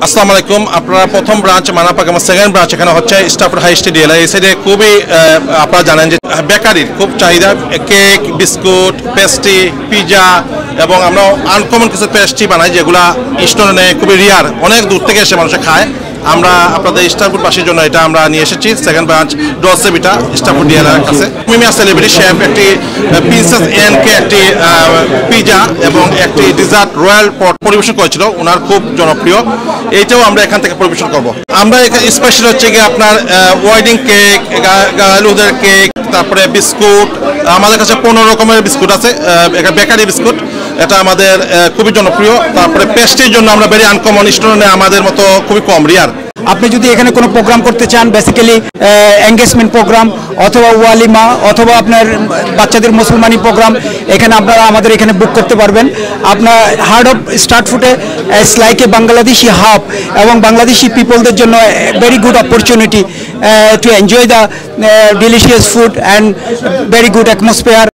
আসসালামু আলাইকুম। আপনারা প্রথম ব্রাঞ্চ মানাপাক এবং সেকেন্ড ব্রাঞ্চ এখানে হচ্ছে স্টাফোর্ড হাই স্ট্রিট ডিএলআই। এই সাইডে খুবই আপনারা জানেন যে বেকারির খুব চাহিদা, কেক, বিস্কুট, পেস্ট্রি, পিজা এবং আমরা আনকমন কিছু পেস্ট্রি বানাই যেগুলা স্টোরে খুবই রিয়ার, অনেক দূর থেকে এসে মানুষে খায়। আমরা আপনাদের স্টাফোর্ডবাসীর জন্য এটা আমরা নিয়ে এসেছি সেকেন্ড ব্রাঞ্চ ডলসেভিটা স্টাফোর্ড ডিএলআইয়ের কাছে। প্রিমিয়ার সেলিব্রিটি শেফ একটি প্রিন্সেস এনকে একটি পিজা এবং একটি ডিজার্ট রয়্যাল পট পরিবেশন করেছিল, ওনার খুব জনপ্রিয়। এইটাও আমরা এখান থেকে পরিবেশন করব। আমরা এখানে স্পেশাল হচ্ছে গিয়ে আপনার ওয়েডিং কেক, গালুদের কেক, তারপরে বিস্কুট। আমাদের কাছে 15 রকমের বিস্কুট আছে, এটা বেকারি বিস্কুট, এটা আমাদের খুবই জনপ্রিয়। তারপরে পেস্ট্রির জন্য আমরা ভেরি আনকমন, স্টোরে আমাদের মতো খুবই কম রিয়ার। আপনি যদি এখানে কোনো প্রোগ্রাম করতে চান, বেসিক্যালি এঙ্গেজমেন্ট প্রোগ্রাম অথবা ওয়ালিমা অথবা আপনার বাচ্চাদের মুসলমানি প্রোগ্রাম, এখানে আপনারা আমাদের এখানে বুক করতে পারবেন। আপনার হার্ড অফ স্টার্ট ফুডে it's like a Bangladeshi hub, এবং বাংলাদেশি পিপলদের জন্য very good opportunity to enjoy the delicious food and very good atmosphere.